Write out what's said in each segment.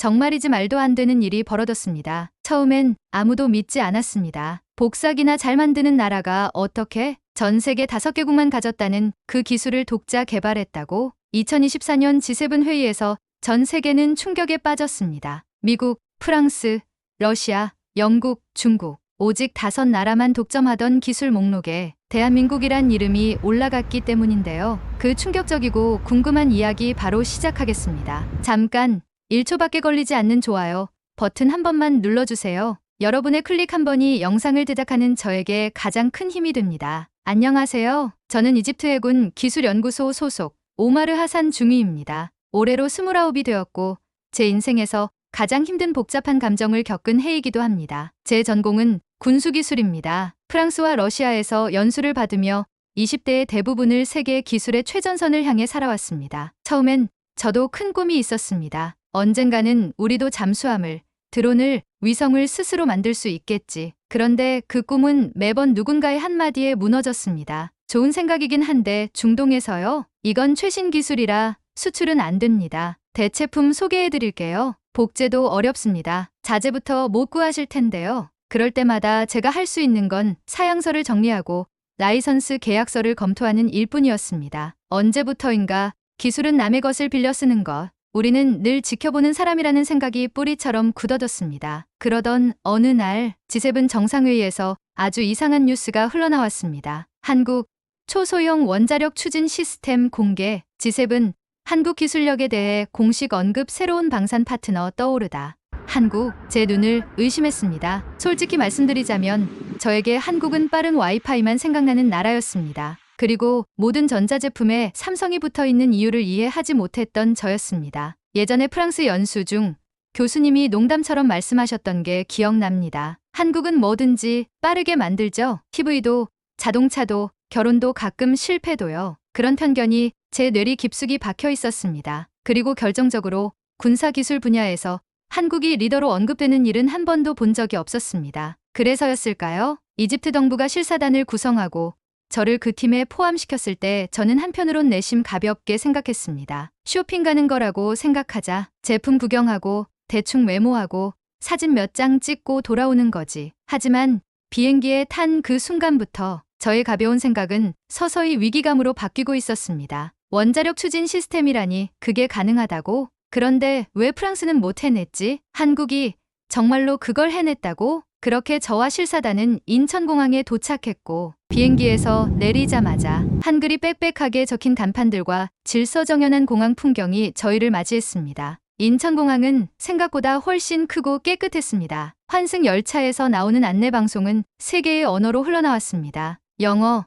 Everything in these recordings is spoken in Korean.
정말이지 말도 안 되는 일이 벌어졌습니다. 처음엔 아무도 믿지 않았습니다. 복사기나 잘 만드는 나라가 어떻게 전 세계 5개국만 가졌다는 그 기술을 독자 개발했다고? 2024년 G7 회의에서 전 세계는 충격에 빠졌습니다. 미국, 프랑스, 러시아, 영국, 중국 오직 5나라만 독점하던 기술 목록에 대한민국이란 이름이 올라갔기 때문인데요. 그 충격적이고 궁금한 이야기 바로 시작하겠습니다. 잠깐 1초밖에 걸리지 않는 좋아요 버튼 한 번만 눌러주세요. 여러분의 클릭 한 번이 영상을 제작하는 저에게 가장 큰 힘이 됩니다. 안녕하세요. 저는 이집트 해군 기술연구소 소속 오마르 하산 중위입니다. 올해로 29이 되었고 제 인생에서 가장 힘든 복잡한 감정을 겪은 해이기도 합니다. 제 전공은 군수기술입니다. 프랑스와 러시아에서 연수를 받으며 20대의 대부분을 세계 기술의 최전선을 향해 살아왔습니다. 처음엔 저도 큰 꿈이 있었습니다. 언젠가는 우리도 잠수함을, 드론을, 위성을 스스로 만들 수 있겠지. 그런데 그 꿈은 매번 누군가의 한마디에 무너졌습니다. 좋은 생각이긴 한데 중동에서요? 이건 최신 기술이라 수출은 안 됩니다. 대체품 소개해드릴게요. 복제도 어렵습니다. 자재부터 못 구하실 텐데요. 그럴 때마다 제가 할 수 있는 건 사양서를 정리하고 라이선스 계약서를 검토하는 일뿐이었습니다. 언제부터인가 기술은 남의 것을 빌려 쓰는 것. 우리는 늘 지켜보는 사람이라는 생각이 뿌리처럼 굳어졌습니다. 그러던 어느 날 G7 정상회의에서 아주 이상한 뉴스가 흘러나왔습니다. 한국 초소형 원자력 추진 시스템 공개. G7 한국 기술력에 대해 공식 언급. 새로운 방산 파트너 떠오르다. 한국, 제 눈을 의심했습니다. 솔직히 말씀드리자면 저에게 한국은 빠른 와이파이만 생각나는 나라였습니다. 그리고 모든 전자제품에 삼성이 붙어있는 이유를 이해하지 못했던 저였습니다. 예전에 프랑스 연수 중 교수님이 농담처럼 말씀하셨던 게 기억납니다. 한국은 뭐든지 빠르게 만들죠. TV도, 자동차도, 결혼도 가끔 실패도요. 그런 편견이 제 뇌리 깊숙이 박혀 있었습니다. 그리고 결정적으로 군사기술 분야에서 한국이 리더로 언급되는 일은 한 번도 본 적이 없었습니다. 그래서였을까요? 이집트 정부가 실사단을 구성하고 저를 그 팀에 포함시켰을 때 저는 한편으론 내심 가볍게 생각했습니다. 쇼핑 가는 거라고 생각하자. 제품 구경하고 대충 메모하고 사진 몇 장 찍고 돌아오는 거지. 하지만 비행기에 탄 그 순간부터 저의 가벼운 생각은 서서히 위기감으로 바뀌고 있었습니다. 원자력 추진 시스템이라니 그게 가능하다고? 그런데 왜 프랑스는 못 해냈지? 한국이 정말로 그걸 해냈다고? 그렇게 저와 실사단은 인천공항에 도착했고 비행기에서 내리자마자 한글이 빽빽하게 적힌 간판들과 질서정연한 공항 풍경이 저희를 맞이했습니다. 인천공항은 생각보다 훨씬 크고 깨끗했습니다. 환승 열차에서 나오는 안내방송은 3개의 언어로 흘러나왔습니다. 영어,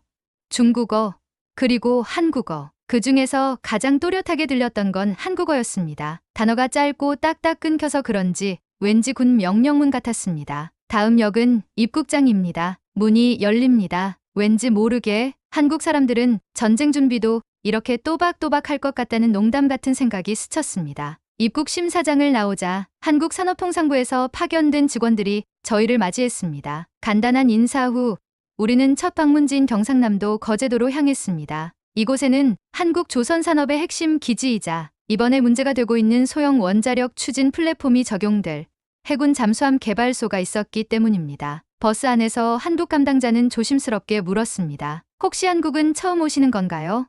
중국어, 그리고 한국어. 그 중에서 가장 또렷하게 들렸던 건 한국어였습니다. 단어가 짧고 딱딱 끊겨서 그런지 왠지 군 명령문 같았습니다. 다음 역은 입국장입니다. 문이 열립니다. 왠지 모르게 한국 사람들은 전쟁 준비도 이렇게 또박또박 할 것 같다는 농담 같은 생각이 스쳤습니다. 입국 심사장을 나오자 한국산업통상부에서 파견된 직원들이 저희를 맞이했습니다. 간단한 인사 후 우리는 첫 방문지인 경상남도 거제도로 향했습니다. 이곳에는 한국 조선산업의 핵심 기지이자 이번에 문제가 되고 있는 소형 원자력 추진 플랫폼이 적용될 해군 잠수함 개발소가 있었기 때문입니다. 버스 안에서 한국 담당자는 조심스럽게 물었습니다. 혹시 한국은 처음 오시는 건가요?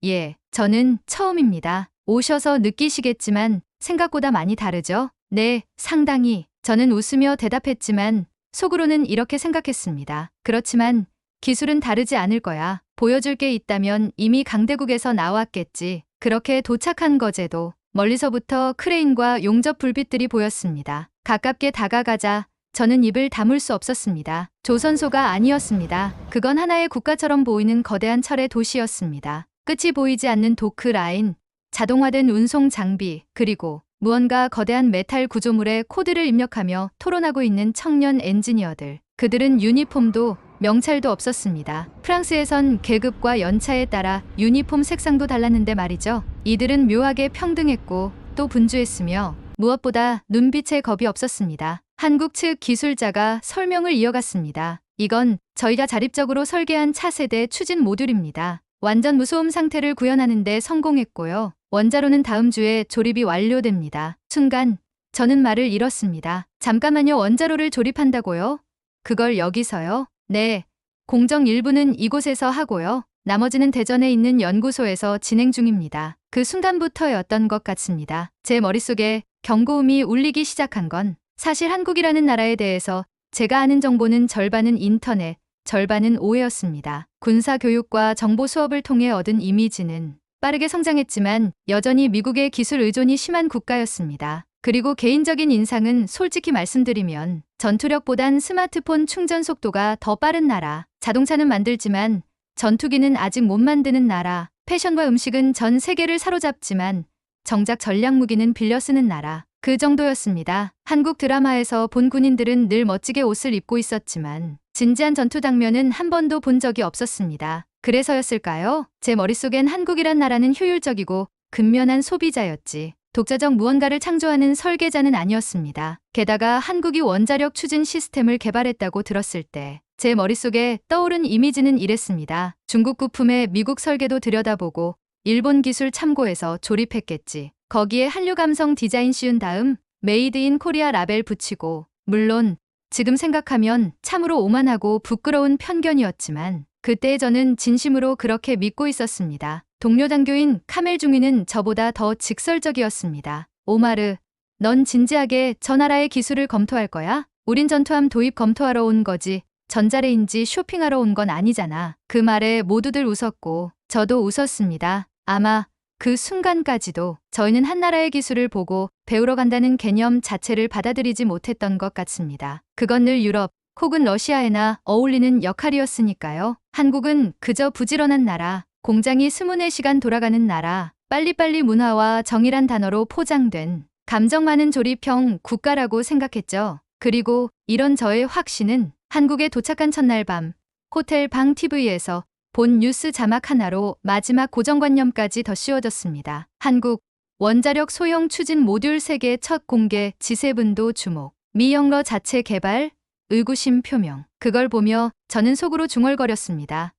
예, 저는 처음입니다. 오셔서 느끼시겠지만 생각보다 많이 다르죠? 네, 상당히. 저는 웃으며 대답했지만 속으로는 이렇게 생각했습니다. 그렇지만 기술은 다르지 않을 거야. 보여줄 게 있다면 이미 강대국에서 나왔겠지. 그렇게 도착한 거제도. 멀리서부터 크레인과 용접 불빛들이 보였습니다. 가깝게 다가가자 저는 입을 다물 수 없었습니다. 조선소가 아니었습니다. 그건 하나의 국가처럼 보이는 거대한 철의 도시였습니다. 끝이 보이지 않는 도크 라인, 자동화된 운송 장비, 그리고 무언가 거대한 메탈 구조물에 코드를 입력하며 토론하고 있는 청년 엔지니어들. 그들은 유니폼도 명찰도 없었습니다. 프랑스에선 계급과 연차에 따라 유니폼 색상도 달랐는데 말이죠. 이들은 묘하게 평등했고 또 분주했으며 무엇보다 눈빛에 겁이 없었습니다. 한국 측 기술자가 설명을 이어갔습니다. 이건 저희가 자립적으로 설계한 차세대 추진 모듈입니다. 완전 무소음 상태를 구현하는 데 성공했고요. 원자로는 다음 주에 조립이 완료됩니다. 순간 저는 말을 잃었습니다. 잠깐만요. 원자로를 조립한다고요? 그걸 여기서요? 네. 공정 일부는 이곳에서 하고요. 나머지는 대전에 있는 연구소에서 진행 중입니다. 그 순간부터였던 것 같습니다. 제 머릿속에 경고음이 울리기 시작한 건 사실 한국이라는 나라에 대해서 제가 아는 정보는 절반은 인터넷, 절반은 오해였습니다. 군사 교육과 정보 수업을 통해 얻은 이미지는 빠르게 성장했지만 여전히 미국의 기술 의존이 심한 국가였습니다. 그리고 개인적인 인상은 솔직히 말씀드리면 전투력보단 스마트폰 충전 속도가 더 빠른 나라, 자동차는 만들지만 전투기는 아직 못 만드는 나라, 패션과 음식은 전 세계를 사로잡지만 정작 전략무기는 빌려 쓰는 나라, 그 정도였습니다. 한국 드라마에서 본 군인들은 늘 멋지게 옷을 입고 있었지만 진지한 전투 장면은 한 번도 본 적이 없었습니다. 그래서였을까요? 제 머릿속엔 한국이란 나라는 효율적이고 근면한 소비자였지 독자적 무언가를 창조하는 설계자는 아니었습니다. 게다가 한국이 원자력 추진 시스템을 개발했다고 들었을 때 제 머릿속에 떠오른 이미지는 이랬습니다. 중국 부품에 미국 설계도 들여다보고 일본 기술 참고해서 조립했겠지. 거기에 한류 감성 디자인 씌운 다음 메이드 인 코리아 라벨 붙이고, 물론 지금 생각하면 참으로 오만하고 부끄러운 편견이었지만 그때 저는 진심으로 그렇게 믿고 있었습니다. 동료 장교인 카멜 중위는 저보다 더 직설적이었습니다. 오마르, 넌 진지하게 저 나라의 기술을 검토할 거야? 우린 전투함 도입 검토하러 온 거지. 전자레인지 쇼핑하러 온 건 아니잖아. 그 말에 모두들 웃었고 저도 웃었습니다. 아마 그 순간까지도 저희는 한나라의 기술을 보고 배우러 간다는 개념 자체를 받아들이지 못했던 것 같습니다. 그건 늘 유럽 혹은 러시아에나 어울리는 역할이었으니까요. 한국은 그저 부지런한 나라, 공장이 24시간 돌아가는 나라, 빨리빨리 문화와 정의란 단어로 포장된 감정 많은 조립형 국가라고 생각했죠. 그리고 이런 저의 확신은 한국에 도착한 첫날 밤 호텔 방 TV에서 본 뉴스 자막 하나로 마지막 고정관념까지 더 씌워졌습니다. 한국 원자력 소형 추진 모듈 세계 첫 공개 G7도 주목. 미영러 자체 개발 의구심 표명. 그걸 보며 저는 속으로 중얼거렸습니다.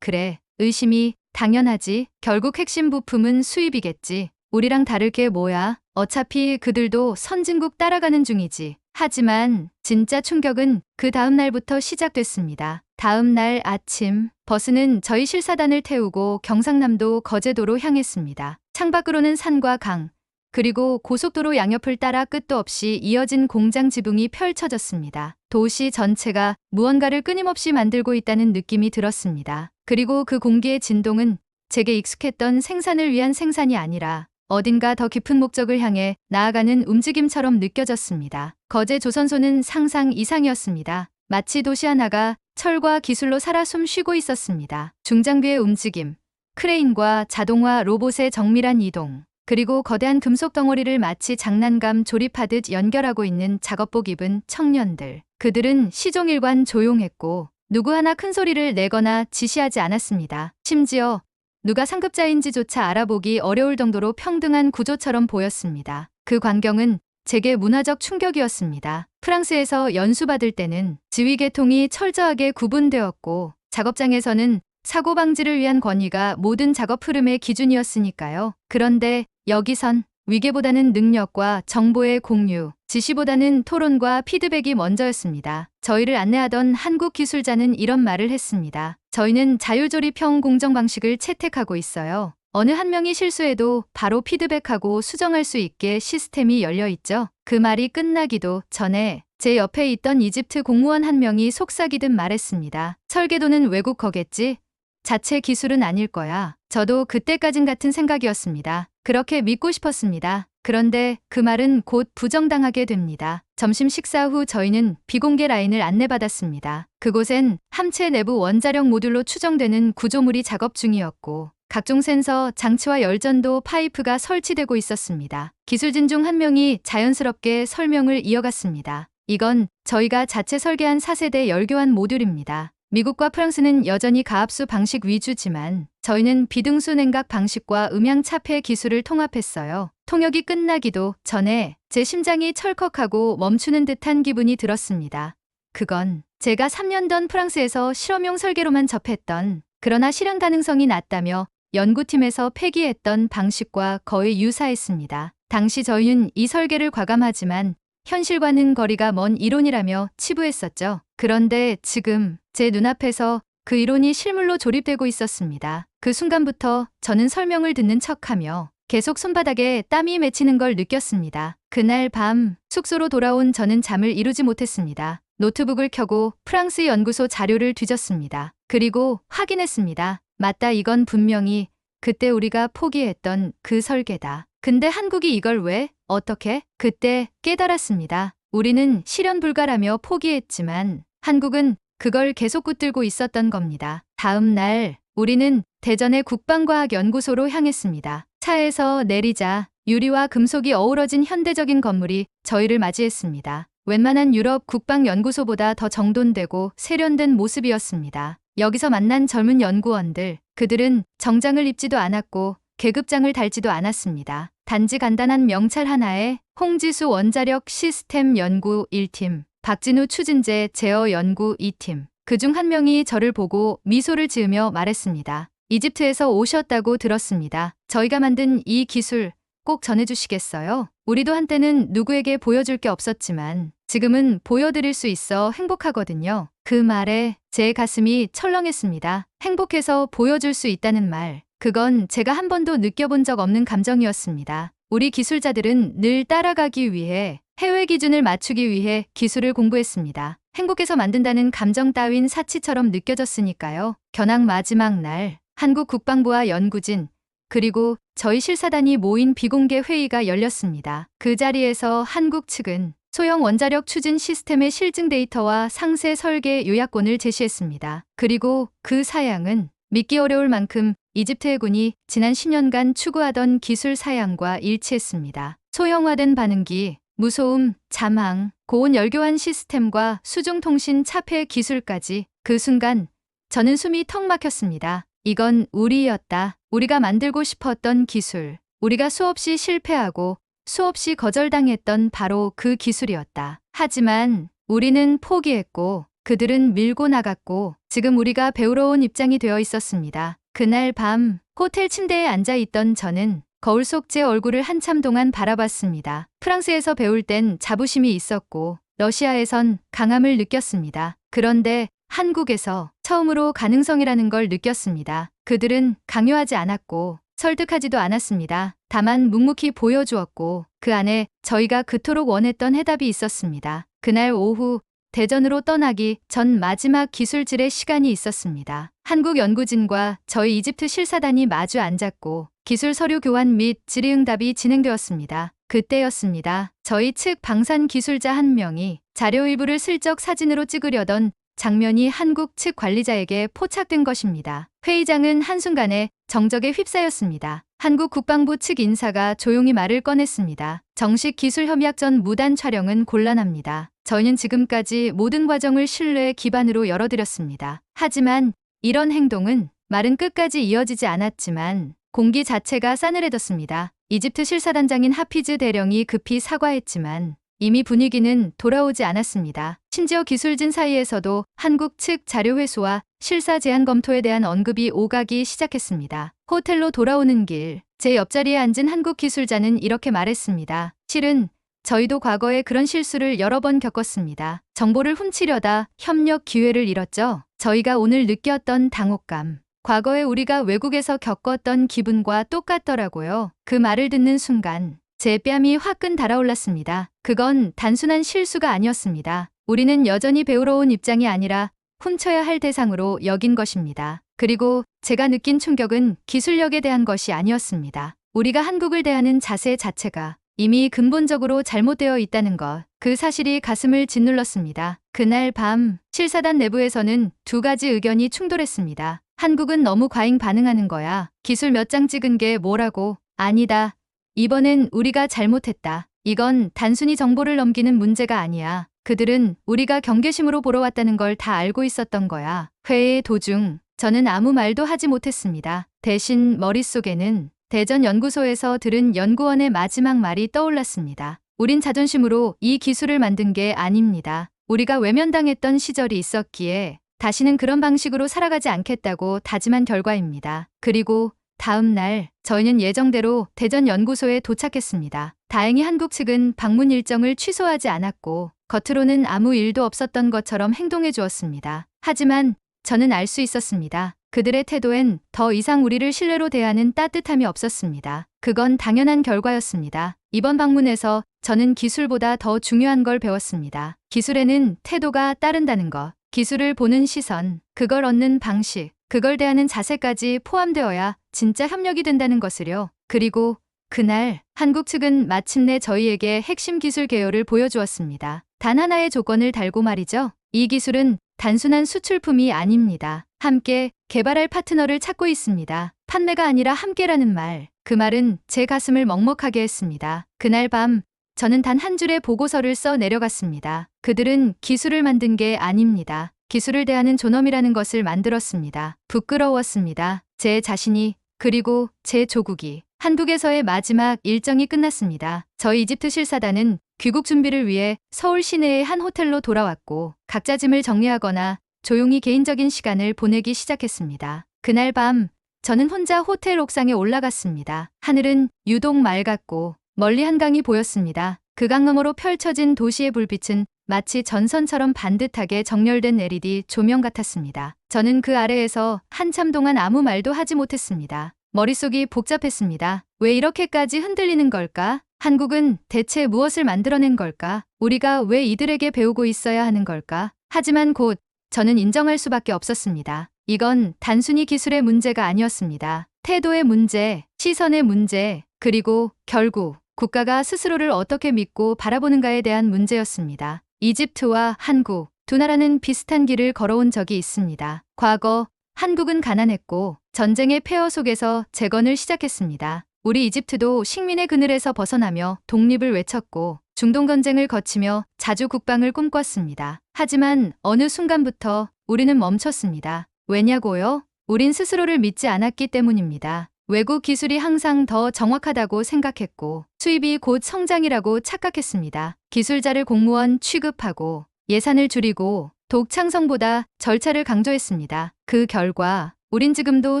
그래, 의심이 당연하지. 결국 핵심 부품은 수입이겠지. 우리랑 다를 게 뭐야? 어차피 그들도 선진국 따라가는 중이지. 하지만 진짜 충격은 그 다음 날부터 시작됐습니다. 다음 날 아침, 버스는 저희 실사단을 태우고 경상남도 거제도로 향했습니다. 창밖으로는 산과 강, 그리고 고속도로 양옆을 따라 끝도 없이 이어진 공장 지붕이 펼쳐졌습니다. 도시 전체가 무언가를 끊임없이 만들고 있다는 느낌이 들었습니다. 그리고 그 공기의 진동은 제게 익숙했던 생산을 위한 생산이 아니라 어딘가 더 깊은 목적을 향해 나아가는 움직임처럼 느껴졌습니다. 거제 조선소는 상상 이상이었습니다. 마치 도시 하나가 철과 기술로 살아 숨 쉬고 있었습니다. 중장비의 움직임, 크레인과 자동화 로봇의 정밀한 이동, 그리고 거대한 금속 덩어리를 마치 장난감 조립하듯 연결하고 있는 작업복 입은 청년들. 그들은 시종일관 조용했고 누구 하나 큰 소리를 내거나 지시하지 않았습니다. 심지어 누가 상급자인지조차 알아보기 어려울 정도로 평등한 구조처럼 보였습니다. 그 광경은 제게 문화적 충격이었습니다. 프랑스에서 연수받을 때는 지휘 계통이 철저하게 구분되었고 작업장에서는 사고 방지를 위한 권위가 모든 작업 흐름의 기준이었으니까요. 그런데 여기선 위계보다는 능력과 정보의 공유, 지시보다는 토론과 피드백이 먼저였습니다. 저희를 안내하던 한국 기술자는 이런 말을 했습니다. 저희는 자율조립형 공정 방식을 채택하고 있어요. 어느 한 명이 실수해도 바로 피드백하고 수정할 수 있게 시스템이 열려 있죠. 그 말이 끝나기도 전에 제 옆에 있던 이집트 공무원 한 명이 속삭이듯 말했습니다. 설계도는 외국 거겠지? 자체 기술은 아닐 거야. 저도 그때까진 같은 생각이었습니다. 그렇게 믿고 싶었습니다. 그런데 그 말은 곧 부정당하게 됩니다. 점심 식사 후 저희는 비공개 라인을 안내받았습니다. 그곳엔 함체 내부 원자력 모듈로 추정되는 구조물이 작업 중이었고 각종 센서, 장치와 열전도 파이프가 설치되고 있었습니다. 기술진 중 한 명이 자연스럽게 설명을 이어갔습니다. 이건 저희가 자체 설계한 4세대 열교환 모듈입니다. 미국과 프랑스는 여전히 가압수 방식 위주지만 저희는 비등수 냉각 방식과 음향 차폐 기술을 통합했어요. 통역이 끝나기도 전에 제 심장이 철컥하고 멈추는 듯한 기분이 들었습니다. 그건 제가 3년 전 프랑스에서 실험용 설계로만 접했던, 그러나 실현 가능성이 낮다며 연구팀에서 폐기했던 방식과 거의 유사했습니다. 당시 저희는 이 설계를 과감하지만 현실과는 거리가 먼 이론이라며 치부했었죠. 그런데 지금 제 눈앞에서 그 이론이 실물로 조립되고 있었습니다. 그 순간부터 저는 설명을 듣는 척하며 계속 손바닥에 땀이 맺히는 걸 느꼈습니다. 그날 밤 숙소로 돌아온 저는 잠을 이루지 못했습니다. 노트북을 켜고 프랑스 연구소 자료를 뒤졌습니다. 그리고 확인했습니다. 맞다, 이건 분명히 그때 우리가 포기했던 그 설계다. 근데 한국이 이걸 왜? 어떻게? 그때 깨달았습니다. 우리는 실현 불가라며 포기했지만 한국은 그걸 계속 붙들고 있었던 겁니다. 다음 날 우리는 대전의 국방과학연구소로 향했습니다. 차에서 내리자 유리와 금속이 어우러진 현대적인 건물이 저희를 맞이했습니다. 웬만한 유럽 국방연구소보다 더 정돈되고 세련된 모습이었습니다. 여기서 만난 젊은 연구원들, 그들은 정장을 입지도 않았고 계급장을 달지도 않았습니다. 단지 간단한 명찰 하나에 홍지수 원자력 시스템 연구 1팀, 박진우 추진제 제어 연구 2팀. 그중 한 명이 저를 보고 미소를 지으며 말했습니다. 이집트에서 오셨다고 들었습니다. 저희가 만든 이 기술 꼭 전해주시겠어요? 우리도 한때는 누구에게 보여줄 게 없었지만 지금은 보여드릴 수 있어 행복하거든요. 그 말에 제 가슴이 철렁했습니다. 행복해서 보여줄 수 있다는 말. 그건 제가 한 번도 느껴본 적 없는 감정이었습니다. 우리 기술자들은 늘 따라가기 위해, 해외 기준을 맞추기 위해 기술을 공부했습니다. 행복해서 만든다는 감정 따윈 사치처럼 느껴졌으니까요. 견학 마지막 날, 한국 국방부와 연구진, 그리고 저희 실사단이 모인 비공개 회의가 열렸습니다. 그 자리에서 한국 측은 소형 원자력 추진 시스템의 실증 데이터와 상세 설계 요약본을 제시했습니다. 그리고 그 사양은 믿기 어려울 만큼 이집트 해군이 지난 10년간 추구하던 기술 사양과 일치했습니다. 소형화된 반응기, 무소음, 잠항, 고온 열교환 시스템과 수중통신 차폐 기술까지. 그 순간 저는 숨이 턱 막혔습니다. 이건 우리였다. 우리가 만들고 싶었던 기술. 우리가 수없이 실패하고 수없이 거절당했던 바로 그 기술이었다. 하지만 우리는 포기했고 그들은 밀고 나갔고 지금 우리가 배우러 온 입장이 되어 있었습니다. 그날 밤 호텔 침대에 앉아있던 저는 거울 속 제 얼굴을 한참 동안 바라봤습니다. 프랑스에서 배울 땐 자부심이 있었고 러시아에선 강함을 느꼈습니다. 그런데 한국에서 처음으로 가능성이라는 걸 느꼈습니다. 그들은 강요하지 않았고 설득하지도 않았습니다. 다만 묵묵히 보여주었고 그 안에 저희가 그토록 원했던 해답이 있었습니다. 그날 오후 대전으로 떠나기 전 마지막 기술질의 시간이 있었습니다. 한국 연구진과 저희 이집트 실사단이 마주 앉았고 기술 서류 교환 및 질의응답이 진행되었습니다. 그때였습니다. 저희 측 방산 기술자 한 명이 자료 일부를 슬쩍 사진으로 찍으려던 장면이 한국 측 관리자에게 포착된 것입니다. 회의장은 한순간에 정적에 휩싸였습니다. 한국 국방부 측 인사가 조용히 말을 꺼냈습니다. 정식 기술 협약 전 무단 촬영은 곤란합니다. 저희는 지금까지 모든 과정을 신뢰 기반으로 열어드렸습니다. 하지만 이런 행동은 말은 끝까지 이어지지 않았지만 공기 자체가 싸늘해졌습니다. 이집트 실사단장인 하피즈 대령이 급히 사과했지만 이미 분위기는 돌아오지 않았습니다. 심지어 기술진 사이에서도 한국 측 자료 회수와 실사 제안 검토에 대한 언급이 오가기 시작했습니다. 호텔로 돌아오는 길, 제 옆자리에 앉은 한국 기술자는 이렇게 말했습니다. 실은 저희도 과거에 그런 실수를 여러 번 겪었습니다. 정보를 훔치려다 협력 기회를 잃었죠. 저희가 오늘 느꼈던 당혹감, 과거에 우리가 외국에서 겪었던 기분과 똑같더라고요. 그 말을 듣는 순간 제 뺨이 화끈 달아올랐습니다. 그건 단순한 실수가 아니었습니다. 우리는 여전히 배우러 온 입장이 아니라 훔쳐야 할 대상으로 여긴 것입니다. 그리고 제가 느낀 충격은 기술력에 대한 것이 아니었습니다. 우리가 한국을 대하는 자세 자체가 이미 근본적으로 잘못되어 있다는 것, 그 사실이 가슴을 짓눌렀습니다. 그날 밤 실사단 내부에서는 두 가지 의견이 충돌했습니다. 한국은 너무 과잉 반응하는 거야. 기술 몇 장 찍은 게 뭐라고. 아니다. 이번엔 우리가 잘못했다. 이건 단순히 정보를 넘기는 문제가 아니야. 그들은 우리가 경계심으로 보러 왔다는 걸 다 알고 있었던 거야. 회의 도중 저는 아무 말도 하지 못했습니다. 대신 머릿속에는 대전 연구소에서 들은 연구원의 마지막 말이 떠올랐습니다. 우린 자존심으로 이 기술을 만든 게 아닙니다. 우리가 외면당했던 시절이 있었기에 다시는 그런 방식으로 살아가지 않겠다고 다짐한 결과입니다. 그리고 다음 날 저희는 예정대로 대전 연구소에 도착했습니다. 다행히 한국 측은 방문 일정을 취소하지 않았고 겉으로는 아무 일도 없었던 것처럼 행동해 주었습니다. 하지만 저는 알 수 있었습니다. 그들의 태도엔 더 이상 우리를 신뢰로 대하는 따뜻함이 없었습니다. 그건 당연한 결과였습니다. 이번 방문에서 저는 기술보다 더 중요한 걸 배웠습니다. 기술에는 태도가 따른다는 것, 기술을 보는 시선, 그걸 얻는 방식, 그걸 대하는 자세까지 포함되어야 진짜 협력이 된다는 것을요. 그리고 그날 한국 측은 마침내 저희에게 핵심 기술 개요를 보여주었습니다. 단 하나의 조건을 달고 말이죠. 이 기술은 단순한 수출품이 아닙니다. 함께 개발할 파트너를 찾고 있습니다. 판매가 아니라 함께라는 말. 그 말은 제 가슴을 먹먹하게 했습니다. 그날 밤 저는 단 한 줄의 보고서를 써 내려갔습니다. 그들은 기술을 만든 게 아닙니다. 기술을 대하는 존엄이라는 것을 만들었습니다. 부끄러웠습니다. 제 자신이, 그리고 제 조국이. 한국에서의 마지막 일정이 끝났습니다. 저희 이집트 실사단은 귀국 준비를 위해 서울 시내의 한 호텔로 돌아왔고 각자 짐을 정리하거나 조용히 개인적인 시간을 보내기 시작했습니다. 그날 밤 저는 혼자 호텔 옥상에 올라갔습니다. 하늘은 유독 맑았고 멀리 한강이 보였습니다. 그 강 너머로 펼쳐진 도시의 불빛은 마치 전선처럼 반듯하게 정렬된 LED 조명 같았습니다. 저는 그 아래에서 한참 동안 아무 말도 하지 못했습니다. 머릿속이 복잡했습니다. 왜 이렇게까지 흔들리는 걸까? 한국은 대체 무엇을 만들어낸 걸까? 우리가 왜 이들에게 배우고 있어야 하는 걸까? 하지만 곧 저는 인정할 수밖에 없었습니다. 이건 단순히 기술의 문제가 아니었습니다. 태도의 문제, 시선의 문제, 그리고 결국 국가가 스스로를 어떻게 믿고 바라보는가에 대한 문제였습니다. 이집트와 한국, 두 나라는 비슷한 길을 걸어온 적이 있습니다. 과거 한국은 가난했고 전쟁의 폐허 속에서 재건을 시작했습니다. 우리 이집트도 식민의 그늘에서 벗어나며 독립을 외쳤고 중동 전쟁을 거치며 자주 국방을 꿈꿨습니다. 하지만 어느 순간부터 우리는 멈췄습니다. 왜냐고요? 우린 스스로를 믿지 않았기 때문입니다. 외국 기술이 항상 더 정확하다고 생각했고 수입이 곧 성장이라고 착각했습니다. 기술자를 공무원 취급하고 예산을 줄이고 독창성보다 절차를 강조했습니다. 그 결과 우린 지금도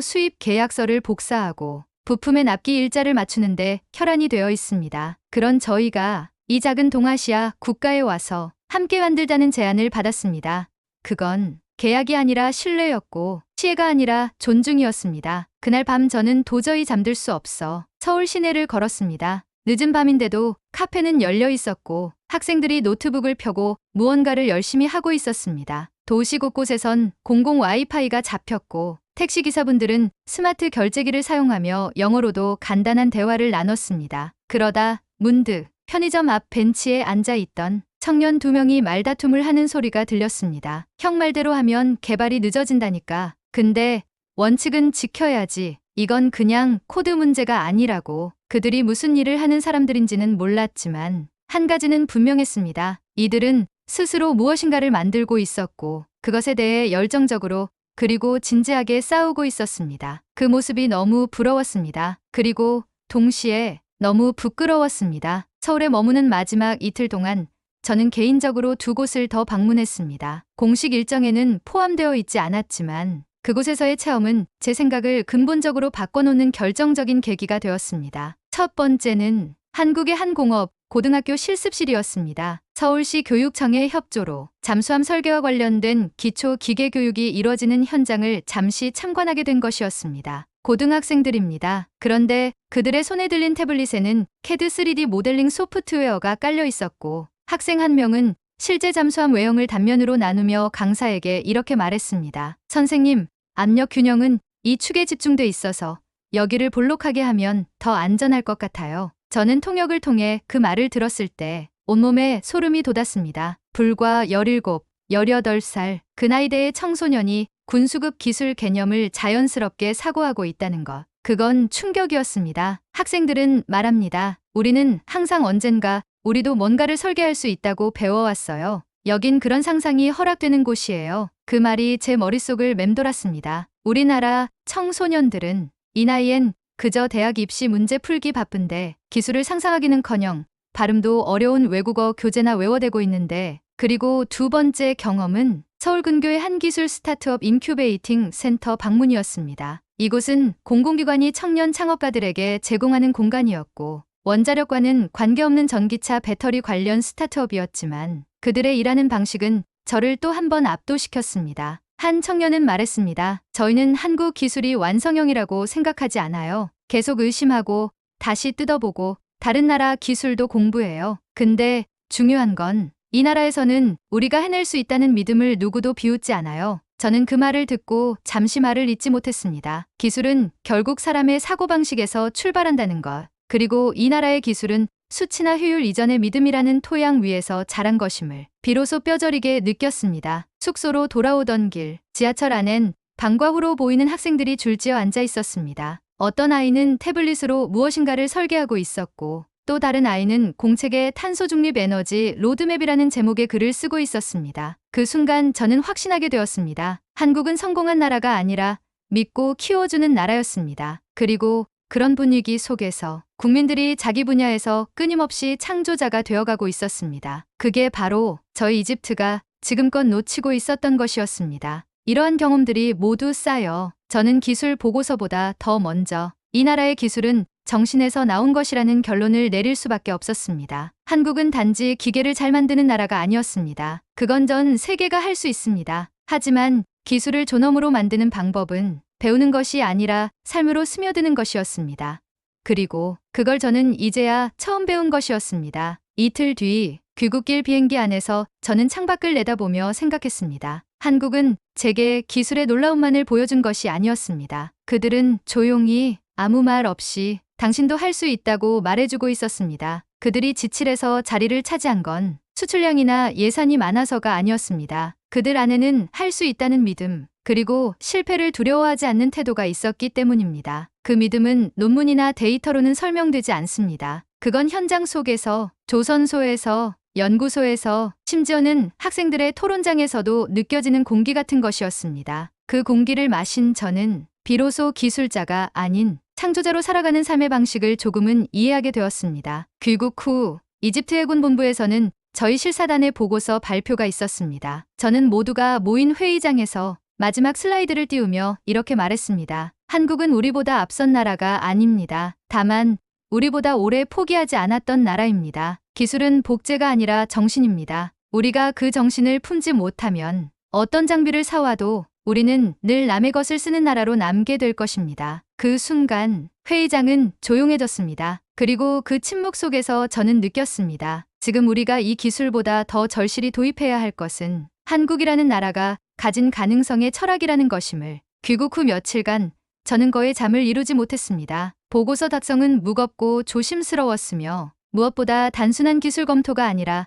수입 계약서를 복사하고 부품의 납기 일자를 맞추는데 혈안이 되어 있습니다. 그런 저희가 이 작은 동아시아 국가에 와서 함께 만들자는 제안을 받았습니다. 그건 계약이 아니라 신뢰였고 시혜가 아니라 존중이었습니다. 그날 밤 저는 도저히 잠들 수 없어 서울 시내를 걸었습니다. 늦은 밤인데도 카페는 열려 있었고 학생들이 노트북을 펴고 무언가를 열심히 하고 있었습니다. 도시 곳곳에선 공공 와이파이가 잡혔고 택시기사분들은 스마트 결제기를 사용하며 영어로도 간단한 대화를 나눴습니다. 그러다 문득 편의점 앞 벤치에 앉아있던 청년 두 명이 말다툼을 하는 소리가 들렸습니다. 형 말대로 하면 개발이 늦어진다니까. 근데 원칙은 지켜야지. 이건 그냥 코드 문제가 아니라고. 그들이 무슨 일을 하는 사람들인지는 몰랐지만 한 가지는 분명했습니다. 이들은 스스로 무엇인가를 만들고 있었고 그것에 대해 열정적으로 그리고 진지하게 싸우고 있었습니다. 그 모습이 너무 부러웠습니다. 그리고 동시에 너무 부끄러웠습니다. 서울에 머무는 마지막 이틀 동안 저는 개인적으로 두 곳을 더 방문했습니다. 공식 일정에는 포함되어 있지 않았지만 그곳에서의 체험은 제 생각을 근본적으로 바꿔놓는 결정적인 계기가 되었습니다. 첫 번째는 한국의 한 공업 고등학교 실습실이었습니다. 서울시 교육청의 협조로 잠수함 설계와 관련된 기초 기계 교육이 이뤄지는 현장을 잠시 참관하게 된 것이었습니다. 고등학생들입니다. 그런데 그들의 손에 들린 태블릿에는 CAD 3D 모델링 소프트웨어가 깔려 있었고 학생 한 명은 실제 잠수함 외형을 단면으로 나누며 강사에게 이렇게 말했습니다. 선생님, 압력 균형은 이 축에 집중돼 있어서 여기를 볼록하게 하면 더 안전할 것 같아요. 저는 통역을 통해 그 말을 들었을 때 온몸에 소름이 돋았습니다. 불과 17, 18살 그 나이대의 청소년이 군수급 기술 개념을 자연스럽게 사고하고 있다는 것. 그건 충격이었습니다. 학생들은 말합니다. 우리는 항상 언젠가 우리도 뭔가를 설계할 수 있다고 배워왔어요. 여긴 그런 상상이 허락되는 곳이에요. 그 말이 제 머릿속을 맴돌았습니다. 우리나라 청소년들은 이 나이엔 그저 대학 입시 문제 풀기 바쁜데 기술을 상상하기는커녕 발음도 어려운 외국어 교재나 외워대고 있는데 그리고 두 번째 경험은 서울 근교의 한 기술 스타트업 인큐베이팅 센터 방문이었습니다. 이곳은 공공기관이 청년 창업가들에게 제공하는 공간이었고 원자력과는 관계없는 전기차 배터리 관련 스타트업이었지만 그들의 일하는 방식은 저를 또 한 번 압도시켰습니다. 한 청년은 말했습니다. 저희는 한국 기술이 완성형이라고 생각하지 않아요. 계속 의심하고 다시 뜯어보고 다른 나라 기술도 공부해요. 근데 중요한 건 이 나라에서는 우리가 해낼 수 있다는 믿음을 누구도 비웃지 않아요. 저는 그 말을 듣고 잠시 말을 잇지 못했습니다. 기술은 결국 사람의 사고방식에서 출발한다는 것. 그리고 이 나라의 기술은 수치나 효율 이전의 믿음이라는 토양 위에서 자란 것임을 비로소 뼈저리게 느꼈습니다. 숙소로 돌아오던 길, 지하철 안엔 방과 후로 보이는 학생들이 줄지어 앉아 있었습니다. 어떤 아이는 태블릿으로 무엇인가를 설계하고 있었고 또 다른 아이는 공책에 탄소 중립 에너지 로드맵이라는 제목의 글을 쓰고 있었습니다. 그 순간 저는 확신하게 되었습니다. 한국은 성공한 나라가 아니라 믿고 키워주는 나라였습니다. 그리고 그런 분위기 속에서 국민들이 자기 분야에서 끊임없이 창조자가 되어가고 있었습니다. 그게 바로 저희 이집트가 지금껏 놓치고 있었던 것이었습니다. 이러한 경험들이 모두 쌓여 저는 기술 보고서보다 더 먼저 이 나라의 기술은 정신에서 나온 것이라는 결론을 내릴 수밖에 없었습니다. 한국은 단지 기계를 잘 만드는 나라가 아니었습니다. 그건 전 세계가 할 수 있습니다. 하지만 기술을 존엄으로 만드는 방법은 배우는 것이 아니라 삶으로 스며드는 것이었습니다. 그리고 그걸 저는 이제야 처음 배운 것이었습니다. 이틀 뒤 귀국길 비행기 안에서 저는 창밖을 내다보며 생각했습니다. 한국은 제게 기술의 놀라움만을 보여준 것이 아니었습니다. 그들은 조용히 아무 말 없이 당신도 할 수 있다고 말해주고 있었습니다. 그들이 지칠해서 자리를 차지한 건 수출량이나 예산이 많아서가 아니었습니다. 그들 안에는 할 수 있다는 믿음, 그리고 실패를 두려워하지 않는 태도가 있었기 때문입니다. 그 믿음은 논문이나 데이터로는 설명되지 않습니다. 그건 현장 속에서, 조선소에서, 연구소에서, 심지어는 학생들의 토론장에서도 느껴지는 공기 같은 것이었습니다. 그 공기를 마신 저는 비로소 기술자가 아닌 창조자로 살아가는 삶의 방식을 조금은 이해하게 되었습니다. 귀국 후 이집트 해군 본부에서는 저희 실사단의 보고서 발표가 있었습니다. 저는 모두가 모인 회의장에서 마지막 슬라이드를 띄우며 이렇게 말했습니다. 한국은 우리보다 앞선 나라가 아닙니다. 다만 우리보다 오래 포기하지 않았던 나라입니다. 기술은 복제가 아니라 정신입니다. 우리가 그 정신을 품지 못하면 어떤 장비를 사와도 우리는 늘 남의 것을 쓰는 나라로 남게 될 것입니다. 그 순간 회의장은 조용해졌습니다. 그리고 그 침묵 속에서 저는 느꼈습니다. 지금 우리가 이 기술보다 더 절실히 도입해야 할 것은 한국이라는 나라가 가진 가능성의 철학이라는 것임을. 귀국 후 며칠간 저는 거의 잠을 이루지 못했습니다. 보고서 작성은 무겁고 조심스러웠으며 무엇보다 단순한 기술 검토가 아니라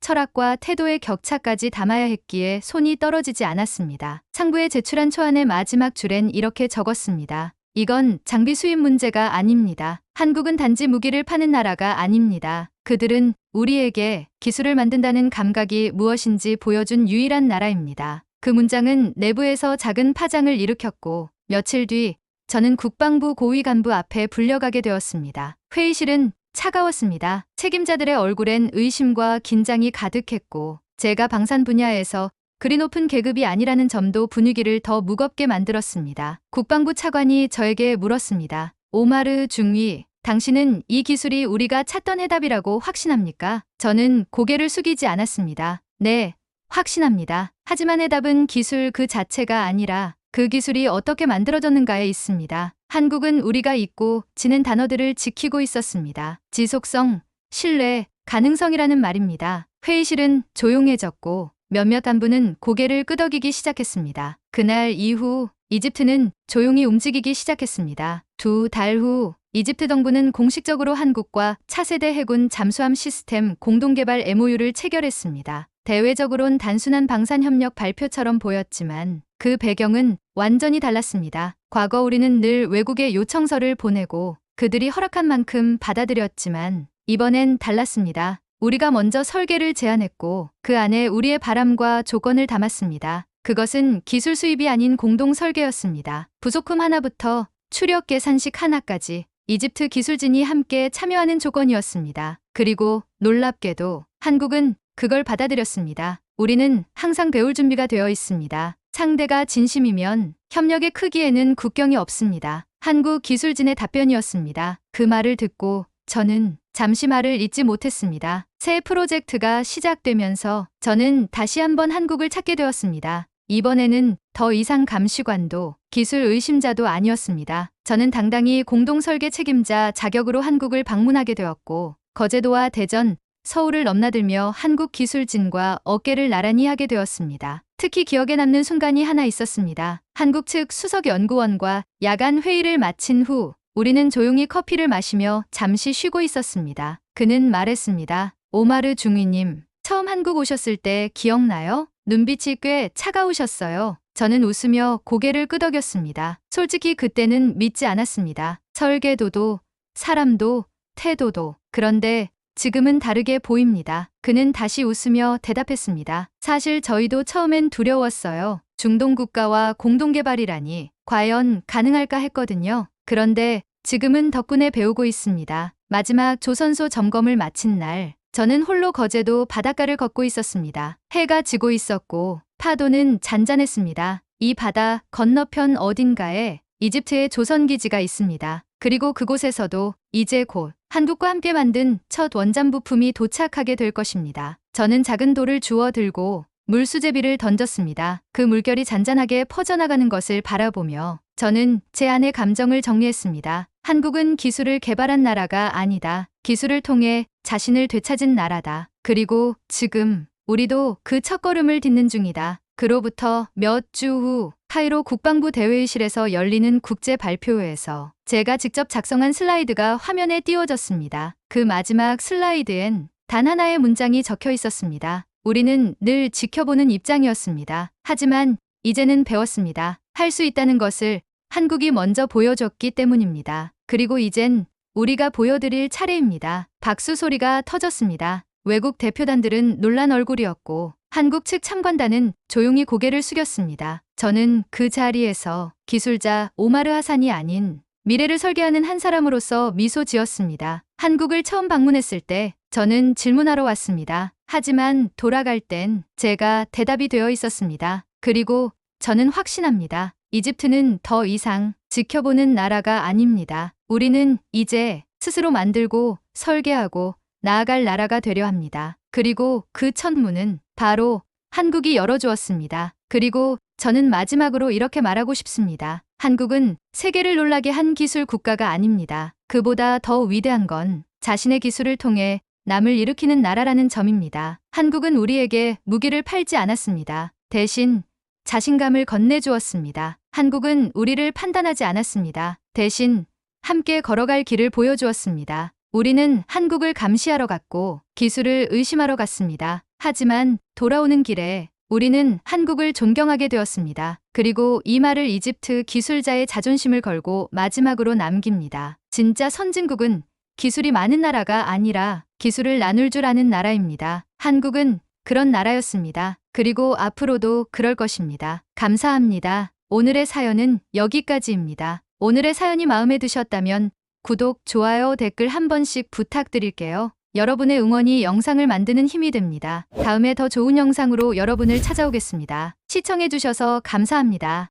철학과 태도의 격차까지 담아야 했기에 손이 떨어지지 않았습니다. 상부에 제출한 초안의 마지막 줄엔 이렇게 적었습니다. 이건 장비 수입 문제가 아닙니다. 한국은 단지 무기를 파는 나라가 아닙니다. 그들은 우리에게 기술을 만든다는 감각이 무엇인지 보여준 유일한 나라입니다. 그 문장은 내부에서 작은 파장을 일으켰고 며칠 뒤 저는 국방부 고위 간부 앞에 불려가게 되었습니다. 회의실은 차가웠습니다. 책임자들의 얼굴엔 의심과 긴장이 가득했고 제가 방산 분야에서 그리 높은 계급이 아니라는 점도 분위기를 더 무겁게 만들었습니다. 국방부 차관이 저에게 물었습니다. 오마르 중위, 당신은 이 기술이 우리가 찾던 해답이라고 확신합니까? 저는 고개를 숙이지 않았습니다. 네, 확신합니다. 하지만 해답은 기술 그 자체가 아니라 그 기술이 어떻게 만들어졌는가에 있습니다. 한국은 우리가 잊고 지는 단어들을 지키고 있었습니다. 지속성, 신뢰, 가능성이라는 말입니다. 회의실은 조용해졌고 몇몇 간부는 고개를 끄덕이기 시작했습니다. 그날 이후 이집트는 조용히 움직이기 시작했습니다. 2달 후 이집트 정부는 공식적으로 한국과 차세대 해군 잠수함 시스템 공동개발 MOU를 체결했습니다. 대외적으론 단순한 방산협력 발표처럼 보였지만 그 배경은 완전히 달랐습니다. 과거 우리는 늘 외국에 요청서를 보내고 그들이 허락한 만큼 받아들였지만 이번엔 달랐습니다. 우리가 먼저 설계를 제안했고 그 안에 우리의 바람과 조건을 담았습니다. 그것은 기술 수입이 아닌 공동 설계였습니다. 부속품 하나부터 추력 계산식 하나까지 이집트 기술진이 함께 참여하는 조건이었습니다. 그리고 놀랍게도 한국은 그걸 받아들였습니다. 우리는 항상 배울 준비가 되어 있습니다. 상대가 진심이면 협력의 크기에는 국경이 없습니다. 한국 기술진의 답변이었습니다. 그 말을 듣고 저는 잠시 말을 잇지 못했습니다. 새 프로젝트가 시작되면서 저는 다시 한번 한국을 찾게 되었습니다. 이번에는 더 이상 감시관도 기술 의심자도 아니었습니다. 저는 당당히 공동설계 책임자 자격으로 한국을 방문하게 되었고 거제도와 대전, 서울을 넘나들며 한국 기술진과 어깨를 나란히 하게 되었습니다. 특히 기억에 남는 순간이 하나 있었습니다. 한국 측 수석 연구원과 야간 회의를 마친 후 우리는 조용히 커피를 마시며 잠시 쉬고 있었습니다. 그는 말했습니다. 오마르 중위님, 처음 한국 오셨을 때 기억나요? 눈빛이 꽤 차가우셨어요. 저는 웃으며 고개를 끄덕였습니다. 솔직히 그때는 믿지 않았습니다. 설계도도, 사람도, 태도도. 그런데 지금은 다르게 보입니다. 그는 다시 웃으며 대답했습니다. 사실 저희도 처음엔 두려웠어요. 중동 국가와 공동개발이라니 과연 가능할까 했거든요. 그런데 지금은 덕분에 배우고 있습니다. 마지막 조선소 점검을 마친 날, 저는 홀로 거제도 바닷가를 걷고 있었습니다. 해가 지고 있었고 파도는 잔잔했습니다. 이 바다 건너편 어딘가에 이집트의 조선기지가 있습니다. 그리고 그곳에서도 이제 곧 한국과 함께 만든 첫 원잠 부품이 도착하게 될 것입니다. 저는 작은 돌을 주워 들고 물수제비를 던졌습니다. 그 물결이 잔잔하게 퍼져나가는 것을 바라보며 저는 제 안의 감정을 정리했습니다. 한국은 기술을 개발한 나라가 아니다. 기술을 통해 자신을 되찾은 나라다. 그리고 지금 우리도 그 첫걸음을 딛는 중이다. 그로부터 몇 주 후 카이로 국방부 대회의실에서 열리는 국제 발표회에서 제가 직접 작성한 슬라이드가 화면에 띄워졌습니다. 그 마지막 슬라이드엔 단 하나의 문장이 적혀 있었습니다. 우리는 늘 지켜보는 입장이었습니다. 하지만 이제는 배웠습니다. 할 수 있다는 것을 한국이 먼저 보여줬기 때문입니다. 그리고 이젠 우리가 보여드릴 차례입니다. 박수 소리가 터졌습니다. 외국 대표단들은 놀란 얼굴이었고 한국 측 참관단은 조용히 고개를 숙였습니다. 저는 그 자리에서 기술자 오마르 하산이 아닌 미래를 설계하는 한 사람으로서 미소 지었습니다. 한국을 처음 방문했을 때 저는 질문하러 왔습니다. 하지만 돌아갈 땐 제가 대답이 되어 있었습니다. 그리고 저는 확신합니다. 이집트는 더 이상 지켜보는 나라가 아닙니다. 우리는 이제 스스로 만들고 설계하고 나아갈 나라가 되려 합니다. 그리고 그 첫 문은 바로 한국이 열어주었습니다. 그리고 저는 마지막으로 이렇게 말하고 싶습니다. 한국은 세계를 놀라게 한 기술 국가가 아닙니다. 그보다 더 위대한 건 자신의 기술을 통해 남을 일으키는 나라라는 점입니다. 한국은 우리에게 무기를 팔지 않았습니다. 대신 자신감을 건네주었습니다. 한국은 우리를 판단하지 않았습니다. 대신 함께 걸어갈 길을 보여주었습니다. 우리는 한국을 감시하러 갔고 기술을 의심하러 갔습니다. 하지만 돌아오는 길에 우리는 한국을 존경하게 되었습니다. 그리고 이 말을 이집트 기술자의 자존심을 걸고 마지막으로 남깁니다. 진짜 선진국은 기술이 많은 나라가 아니라 기술을 나눌 줄 아는 나라입니다. 한국은 그런 나라였습니다. 그리고 앞으로도 그럴 것입니다. 감사합니다. 오늘의 사연은 여기까지입니다. 오늘의 사연이 마음에 드셨다면 구독, 좋아요, 댓글 한 번씩 부탁드릴게요. 여러분의 응원이 영상을 만드는 힘이 됩니다. 다음에 더 좋은 영상으로 여러분을 찾아오겠습니다. 시청해주셔서 감사합니다.